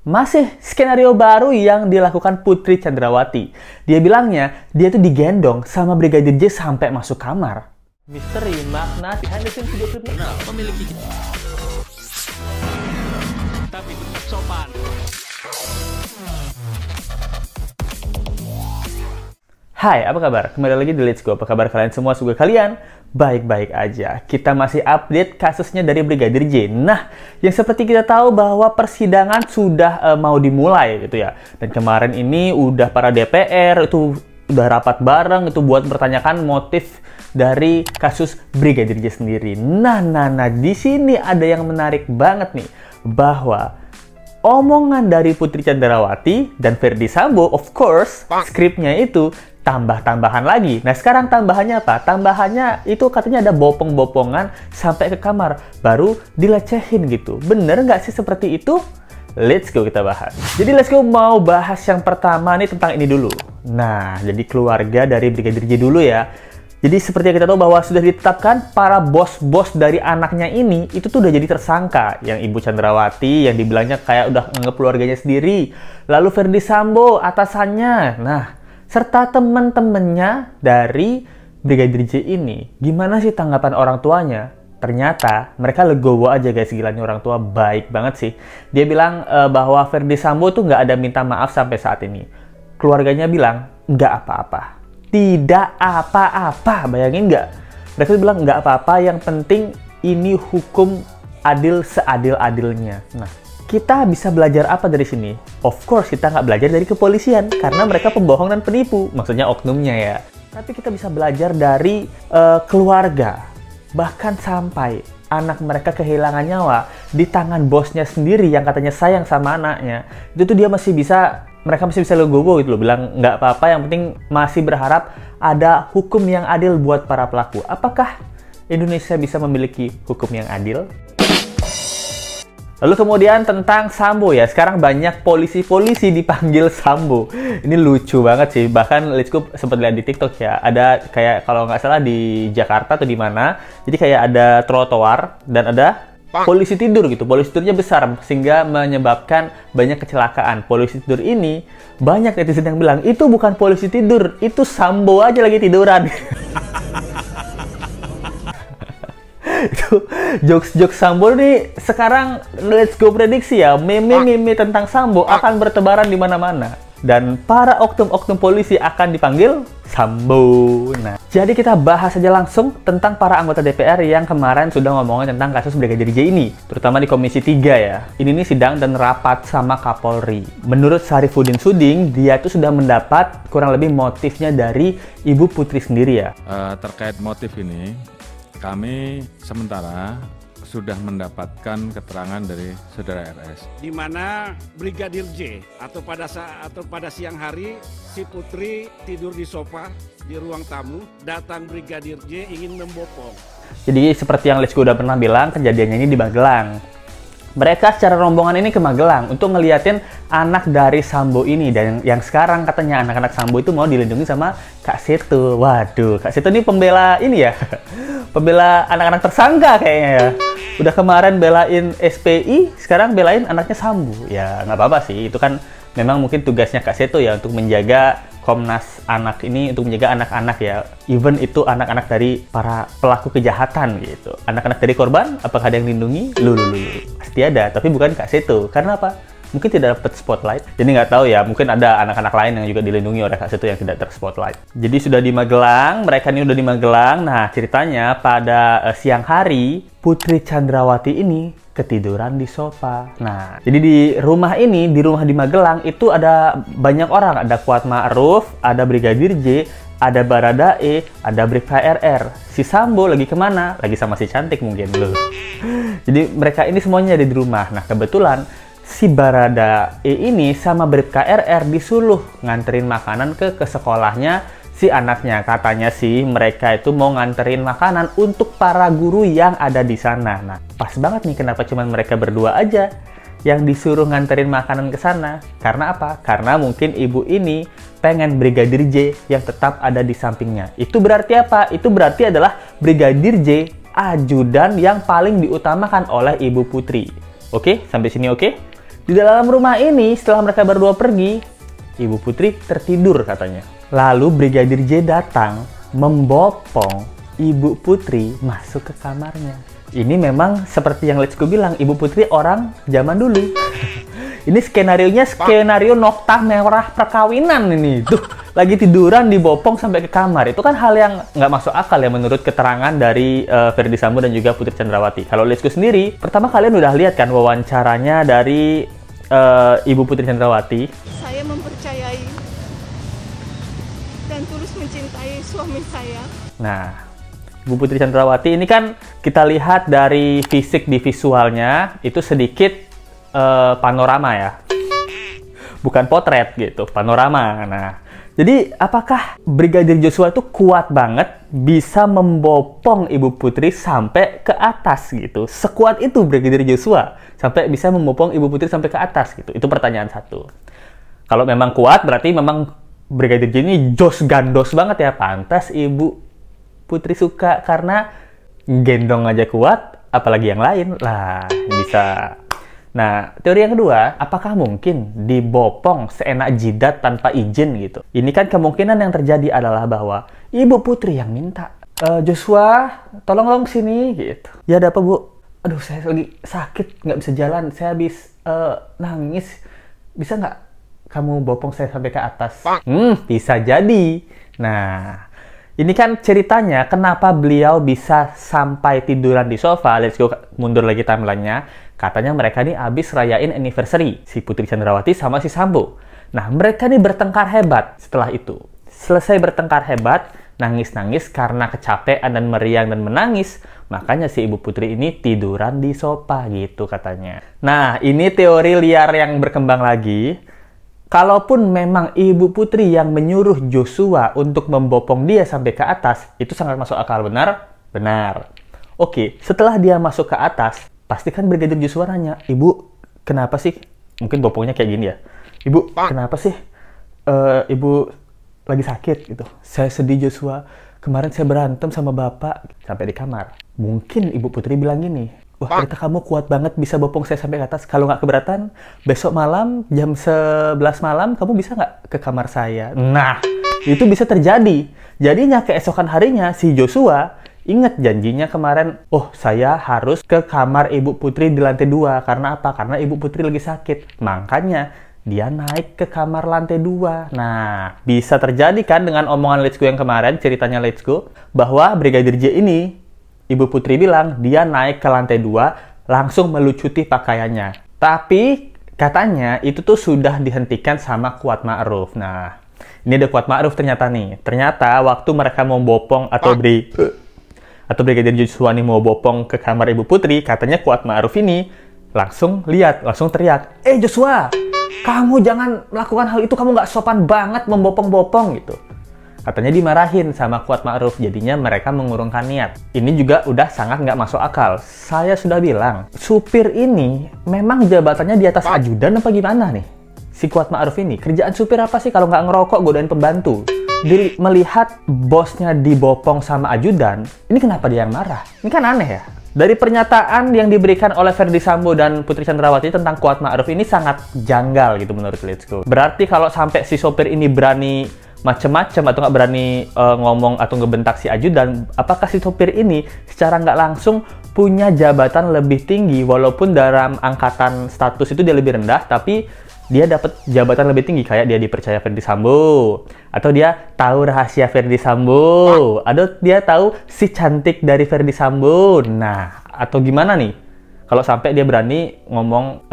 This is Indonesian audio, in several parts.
Masih skenario baru yang dilakukan Putri Chandrawati. Dia bilangnya, dia tuh digendong sama Brigadir J sampai masuk kamar. Misteri makna behind the scenes video klip memiliki tapi tetap sopan. Hai, apa kabar? Kembali lagi di Let's Go. Apa kabar kalian semua? Semoga kalian baik-baik aja. Kita masih update kasusnya dari Brigadir J. Nah, yang seperti kita tahu bahwa persidangan sudah mau dimulai gitu ya. Dan kemarin ini udah para DPR itu udah rapat bareng itu buat mempertanyakan motif dari kasus Brigadir J sendiri. Nah, di sini ada yang menarik banget nih, bahwa omongan dari Putri Chandrawati dan Ferdy Sambo, of course, skripnya itu tambah-tambahan lagi. Nah, sekarang tambahannya apa? Tambahannya itu katanya ada bopong-bopongan sampai ke kamar, baru dilecehin gitu. Bener nggak sih seperti itu? Let's go kita bahas. Jadi let's go mau bahas yang pertama nih tentang ini dulu. Nah, jadi keluarga dari Brigadir J dulu ya. Jadi seperti yang kita tahu bahwa sudah ditetapkan para bos-bos dari anaknya ini itu tuh udah jadi tersangka. Yang Ibu Chandrawati yang dibilangnya kayak udah nganggep keluarganya sendiri. Lalu Ferdy Sambo atasannya. Nah, serta teman-temannya dari Brigadir J ini. Gimana sih tanggapan orang tuanya? Ternyata mereka legowo aja guys, gilanya orang tua baik banget sih. Dia bilang bahwa Ferdy Sambo tuh nggak ada minta maaf sampai saat ini. Keluarganya bilang nggak apa-apa. Tidak apa-apa, bayangin nggak? Mereka bilang nggak apa-apa, yang penting ini hukum adil seadil-adilnya. Nah, kita bisa belajar apa dari sini? Of course, kita nggak belajar dari kepolisian, karena mereka pembohong dan penipu. Maksudnya oknumnya ya. Tapi kita bisa belajar dari keluarga. Bahkan sampai anak mereka kehilangan nyawa di tangan bosnya sendiri yang katanya sayang sama anaknya. Itu tuh dia masih bisa, mereka masih bisa legowo gitu loh. Bilang nggak apa-apa, yang penting masih berharap ada hukum yang adil buat para pelaku. Apakah Indonesia bisa memiliki hukum yang adil? Lalu kemudian tentang Sambo ya, sekarang banyak polisi-polisi dipanggil Sambo. Ini lucu banget sih, bahkan Let's Go sempat lihat di TikTok ya, ada kayak kalau nggak salah di Jakarta atau di mana, jadi kayak ada trotoar dan ada polisi tidur gitu. Polisi tidurnya besar sehingga menyebabkan banyak kecelakaan. Polisi tidur ini banyak netizen yang bilang itu bukan polisi tidur, itu Sambo aja lagi tiduran. Itu jokes Sambo nih sekarang Let's Go prediksi ya, meme-meme tentang Sambo akan bertebaran di mana-mana dan para oknum-oknum polisi akan dipanggil Sambo. Nah, jadi kita bahas saja langsung tentang para anggota DPR yang kemarin sudah ngomongin tentang kasus Brigadir J ini, terutama di Komisi 3 ya. Ini nih sidang dan rapat sama Kapolri. Menurut Syarifuddin Suding, dia itu sudah mendapat kurang lebih motifnya dari Ibu Putri sendiri ya. Terkait motif ini, kami sementara sudah mendapatkan keterangan dari saudara RS, di mana Brigadir J atau pada siang hari si Putri tidur di sofa di ruang tamu, datang Brigadir J ingin membopong. Jadi seperti yang Let's Go udah pernah bilang, kejadiannya ini di Magelang. Mereka secara rombongan ini ke Magelang untuk ngeliatin anak dari Sambo ini. Dan yang sekarang katanya anak-anak Sambo itu mau dilindungi sama Kak Seto. Waduh, Kak Seto ini pembela ini ya. Pembela anak-anak tersangka kayaknya ya. Udah kemarin belain SPI, sekarang belain anaknya Sambo. Ya nggak apa-apa sih, itu kan memang mungkin tugasnya Kak Seto ya untuk menjaga Komnas Anak ini, untuk menjaga anak-anak ya. Even itu anak-anak dari para pelaku kejahatan gitu. Anak-anak dari korban, apakah ada yang lindungi? Lulu. Pasti ada, tapi bukan Kak Seto. Karena apa? Mungkin tidak dapat spotlight. Jadi nggak tahu ya, mungkin ada anak-anak lain yang juga dilindungi oleh Kak Seto yang tidak terspotlight. Jadi sudah di Magelang, mereka ini udah di Magelang. Nah, ceritanya pada siang hari, Putri Chandrawati ini ketiduran di sofa. Nah, jadi di rumah ini, di rumah di Magelang itu ada banyak orang. Ada Kuat Ma'ruf, ada Brigadir J, ada Baradae, ada Bribka RR. Si Sambo lagi kemana? Lagi sama si cantik mungkin loh. Jadi mereka ini semuanya ada di rumah. Nah, kebetulan si Baradae ini sama Bribka RR disuruh nganterin makanan ke sekolahnya si anaknya. Katanya sih mereka itu mau nganterin makanan untuk para guru yang ada di sana. Nah, pas banget nih kenapa cuma mereka berdua aja yang disuruh nganterin makanan ke sana. Karena apa? Karena mungkin ibu ini pengen Brigadir J yang tetap ada di sampingnya. Itu berarti apa? Itu berarti adalah Brigadir J ajudan yang paling diutamakan oleh Ibu Putri. Oke? Sampai sini oke? Di dalam rumah ini, setelah mereka berdua pergi, Ibu Putri tertidur katanya. Lalu Brigadir J datang, membopong Ibu Putri masuk ke kamarnya. Ini memang seperti yang Let's Go bilang, Ibu Putri orang zaman dulu. Ini skenarionya skenario nokta merah perkawinan ini. Tuh, lagi tiduran dibopong sampai ke kamar. Itu kan hal yang nggak masuk akal ya menurut keterangan dari Ferdy Sambo dan juga Putri Chandrawati. Kalau Let's Go sendiri, pertama kalian udah lihat kan wawancaranya dari Ibu Putri Chandrawati. Saya mempercayai dan tulus mencintai suami saya. Nah, Ibu Putri Chandrawati ini kan kita lihat dari fisik di visualnya itu sedikit panorama ya, bukan potret gitu, panorama. Nah, jadi apakah Brigadir Joshua itu kuat banget bisa membopong Ibu Putri sampai ke atas gitu? Sekuat itu Brigadir Joshua sampai bisa membopong Ibu Putri sampai ke atas gitu? Itu pertanyaan satu. Kalau memang kuat berarti memang Brigadir J ini jos gandos banget ya, pantas Ibu Putri suka karena gendong aja kuat, apalagi yang lain lah bisa. Nah, teori yang kedua, apakah mungkin dibopong seenak jidat tanpa izin gitu? Ini kan kemungkinan yang terjadi adalah bahwa Ibu Putri yang minta, Joshua, tolong sini gitu. Ya ada apa Bu? Aduh, saya lagi sakit, nggak bisa jalan, saya habis nangis. Bisa nggak kamu bopong saya sampai ke atas? Bisa jadi. Nah, ini kan ceritanya kenapa beliau bisa sampai tiduran di sofa. Let's go mundur lagi timelinenya. Katanya mereka nih abis rayain anniversary si Putri Chandrawati sama si Sambo. Nah, mereka nih bertengkar hebat setelah itu. Selesai bertengkar hebat, nangis-nangis karena kecapean dan meriang dan menangis. Makanya si Ibu Putri ini tiduran di sofa gitu katanya. Nah, ini teori liar yang berkembang lagi. Kalaupun memang Ibu Putri yang menyuruh Joshua untuk membopong dia sampai ke atas, itu sangat masuk akal, benar? Benar. Oke, setelah dia masuk ke atas, pasti kan Brigadir Joshua nanya, Ibu, kenapa sih? Mungkin bopongnya kayak gini ya. Ibu, kenapa sih? Ibu lagi sakit gitu. Saya sedih Joshua. Kemarin saya berantem sama Bapak. Sampai di kamar. Mungkin Ibu Putri bilang gini, wah ternyata kamu kuat banget bisa bopong saya sampai ke atas. Kalau nggak keberatan, besok malam jam 11 malam kamu bisa nggak ke kamar saya? Nah, itu bisa terjadi. Jadinya keesokan harinya si Joshua ingat janjinya kemarin, oh saya harus ke kamar Ibu Putri di lantai 2. Karena apa? Karena Ibu Putri lagi sakit. Makanya dia naik ke kamar lantai 2. Nah, bisa terjadi kan dengan omongan Let's Go yang kemarin, ceritanya Let's Go, bahwa Brigadir J ini, Ibu Putri bilang dia naik ke lantai 2, langsung melucuti pakaiannya. Tapi katanya itu tuh sudah dihentikan sama Kuat Ma'ruf. Nah, ini ada Kuat Ma'ruf ternyata nih. Ternyata waktu mereka mau bopong atau Brigadir Joshua nih mau bopong ke kamar Ibu Putri, katanya Kuat Ma'ruf ini langsung teriak, Joshua, kamu jangan melakukan hal itu, kamu nggak sopan banget membopong-bopong gitu. Katanya dimarahin sama Kuat Ma'ruf, jadinya mereka mengurungkan niat. Ini juga udah sangat nggak masuk akal. Saya sudah bilang, supir ini memang jabatannya di atas ajudan apa gimana nih? Si Kuat Ma'ruf ini, kerjaan supir apa sih kalau nggak ngerokok godain pembantu? Melihat bosnya dibopong sama ajudan, ini kenapa dia yang marah? Ini kan aneh ya. Dari pernyataan yang diberikan oleh Ferdy Sambo dan Putri Chandrawati tentang Kuat Ma'ruf ini sangat janggal gitu menurut Let's Go. Berarti kalau sampai si sopir ini berani macem-macem atau nggak berani ngomong atau ngebentak si ajudan, apakah si sopir ini secara nggak langsung punya jabatan lebih tinggi walaupun dalam angkatan status itu dia lebih rendah, tapi dia dapat jabatan lebih tinggi, kayak dia dipercaya Ferdy Sambo, atau dia tahu rahasia Ferdy Sambo, atau dia tahu si cantik dari Ferdy Sambo. Nah, atau gimana nih kalau sampai dia berani ngomong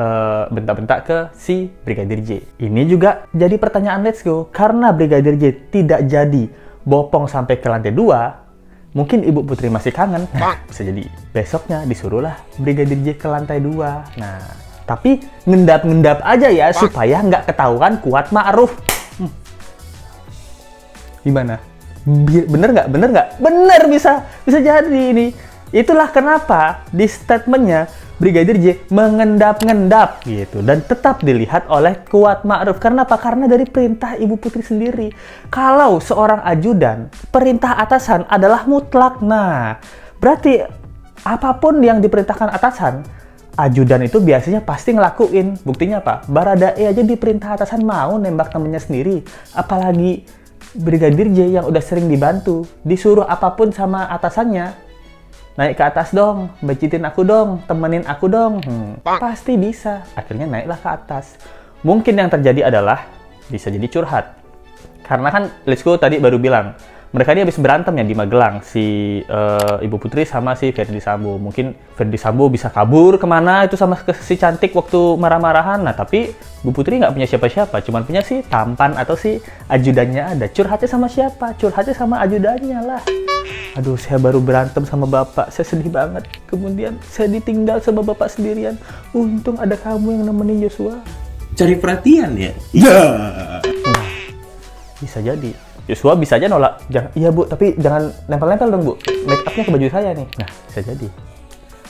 bentak-bentak ke si Brigadir J? Ini juga jadi pertanyaan Let's Go, karena Brigadir J tidak jadi bopong sampai ke lantai 2, mungkin Ibu Putri masih kangen. Nah, bisa jadi besoknya disuruhlah Brigadir J ke lantai 2. Nah, tapi ngendap-ngendap aja ya supaya nggak ketahuan Kuat Ma'ruf. Gimana? Bener nggak? Bener nggak? Bener, bisa jadi ini. Itulah kenapa di statementnya Brigadir J mengendap-ngendap gitu dan tetap dilihat oleh Kuat Ma'ruf. Karena apa? Karena dari perintah Ibu Putri sendiri. Kalau seorang ajudan, perintah atasan adalah mutlak. Nah, berarti apapun yang diperintahkan atasan ajudan itu biasanya pasti ngelakuin. Buktinya apa? Baradae aja diperintah atasan mau nembak temennya sendiri. Apalagi Brigadir J yang udah sering dibantu. Disuruh apapun sama atasannya. Naik ke atas dong, bejitin aku dong, temenin aku dong. Pasti bisa. Akhirnya naiklah ke atas. Mungkin yang terjadi adalah bisa jadi curhat. Karena kan Litsko tadi baru bilang, mereka ini habis berantem ya di Magelang, si Ibu Putri sama si Ferdy Sambo. Mungkin Ferdy Sambo bisa kabur kemana itu sama si Cantik waktu marah-marahan. Nah, tapi Ibu Putri nggak punya siapa-siapa, cuma punya si tampan atau si ajudannya ada. Curhatnya sama siapa? Curhatnya sama ajudannya lah. Aduh, saya baru berantem sama bapak, saya sedih banget. Kemudian saya ditinggal sama bapak sendirian. Untung ada kamu yang nemenin Joshua. Cari perhatian ya? Nah, bisa jadi. Joshua bisa aja nolak, iya bu, tapi jangan nempel-nempel dong bu, make upnya ke baju saya nih. Nah, bisa jadi.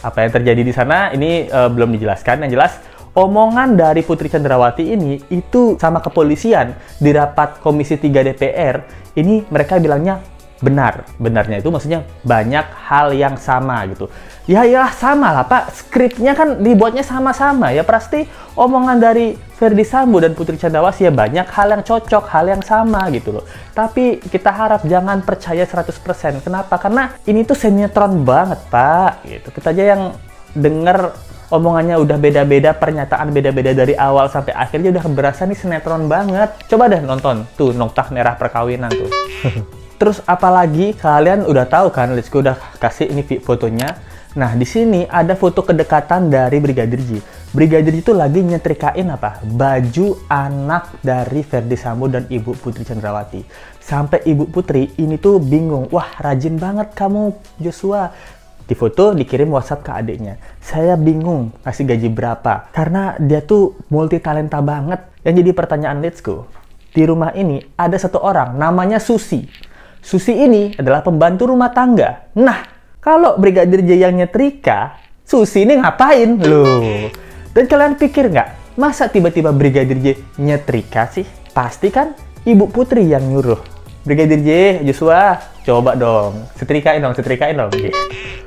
Apa yang terjadi di sana ini belum dijelaskan. Yang jelas, omongan dari Putri Chandrawati ini itu sama kepolisian di rapat Komisi 3 DPR, ini mereka bilangnya benar. Benarnya itu maksudnya banyak hal yang sama gitu. Ya sama lah Pak, skripnya kan dibuatnya sama-sama ya, pasti omongan dari Ferdy Sambo dan Putri Chandrawati ya banyak hal yang cocok, hal yang sama gitu loh. Tapi kita harap jangan percaya 100%. Kenapa? Karena ini tuh sinetron banget Pak gitu. Kita aja yang denger omongannya udah beda-beda, pernyataan beda-beda dari awal sampai akhirnya udah berasa nih sinetron banget. Coba deh nonton tuh Noktah Merah Perkawinan tuh. Terus apalagi kalian udah tahu kan, Litsko udah kasih ini fotonya. Nah, di sini ada foto kedekatan dari Brigadir J. Brigadir itu lagi nyetrikain apa? Baju anak dari Ferdy Sambo dan Ibu Putri Chandrawati. Sampai Ibu Putri ini tuh bingung. Wah, rajin banget kamu, Joshua. Di foto dikirim WhatsApp ke adiknya. Saya bingung kasih gaji berapa. Karena dia tuh multi talenta banget. Yang jadi pertanyaan Litsko, di rumah ini ada satu orang namanya Susi. Susi ini adalah pembantu rumah tangga. Nah, kalau Brigadir J yang nyetrika, Susi ini ngapain? Loh. Dan kalian pikir nggak, masa tiba-tiba Brigadir J nyetrika sih? Pasti kan Ibu Putri yang nyuruh. Brigadir J, Joshua, coba dong. Setrikain dong.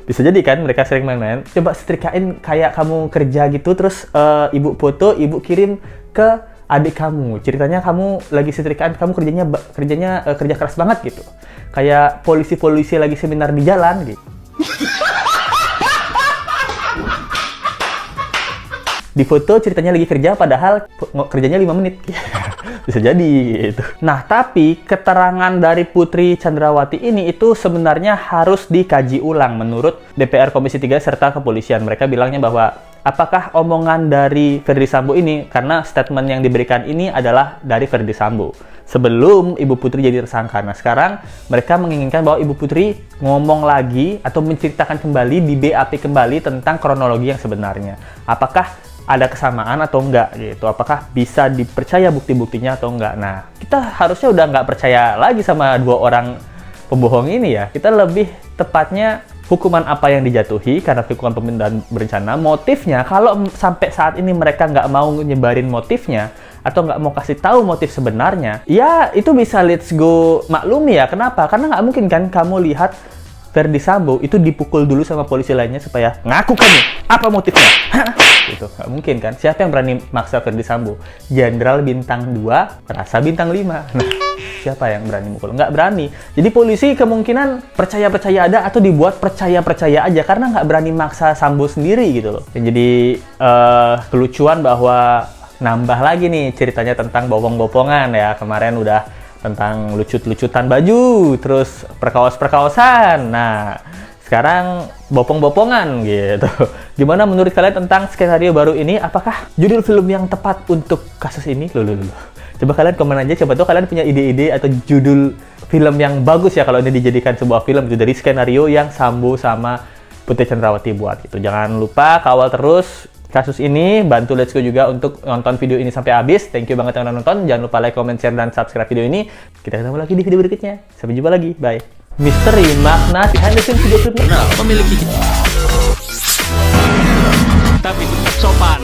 Bisa jadi kan mereka sering main-main. Coba setrikain kayak kamu kerja gitu, terus ibu foto, ibu kirim ke adik kamu. Ceritanya kamu lagi setrikaan, kamu kerjanya kerja keras banget gitu. Kayak polisi-polisi lagi seminar di jalan gitu. Di foto ceritanya lagi kerja, padahal kerjanya 5 menit. Bisa jadi gitu. Nah, tapi keterangan dari Putri Chandrawati ini itu sebenarnya harus dikaji ulang menurut DPR Komisi 3 serta kepolisian. Mereka bilangnya bahwa apakah omongan dari Ferdy Sambo ini, karena statement yang diberikan ini adalah dari Ferdy Sambo sebelum Ibu Putri jadi tersangka. Nah, sekarang mereka menginginkan bahwa Ibu Putri ngomong lagi atau menceritakan kembali, di BAP kembali tentang kronologi yang sebenarnya. Apakah ada kesamaan atau enggak gitu, apakah bisa dipercaya bukti-buktinya atau enggak. Nah, kita harusnya udah nggak percaya lagi sama dua orang pembohong ini ya. Kita lebih tepatnya hukuman apa yang dijatuhi karena hukuman pembunuhan berencana. Motifnya, kalau sampai saat ini mereka nggak mau nyebarin motifnya atau nggak mau kasih tahu motif sebenarnya, ya itu bisa Litsko maklumi ya. Kenapa? Karena nggak mungkin kan kamu lihat Ferdy Sambo itu dipukul dulu sama polisi lainnya supaya ngaku kamu. Apa motifnya? Gitu. Nggak mungkin kan? Siapa yang berani maksa Ferdy Sambo? Jenderal bintang 2, rasa bintang 5. Nah, siapa yang berani mukul? Nggak berani. Jadi polisi kemungkinan percaya-percaya ada atau dibuat percaya-percaya aja karena nggak berani maksa Sambo sendiri gitu loh. Dan jadi kelucuan bahwa nambah lagi nih ceritanya tentang bopong-bopongan ya. Kemarin udah tentang lucut-lucutan baju, terus perkaos-perkaosan. Nah, sekarang bopong-bopongan gitu. Gimana menurut kalian tentang skenario baru ini? Apakah judul film yang tepat untuk kasus ini? Loh. Coba kalian komen aja, coba tuh kalian punya ide-ide atau judul film yang bagus ya kalau ini dijadikan sebuah film itu dari skenario yang Sambo sama Putri Chandrawati buat gitu. Jangan lupa kawal terus kasus ini, bantu Litsko juga untuk nonton video ini sampai habis. Thank you banget yang udah nonton. Jangan lupa like, comment, share, dan subscribe video ini. Kita ketemu lagi di video berikutnya. Sampai jumpa lagi. Bye. Misteri makna behind the scenes video klip memiliki tapi tetap sopan.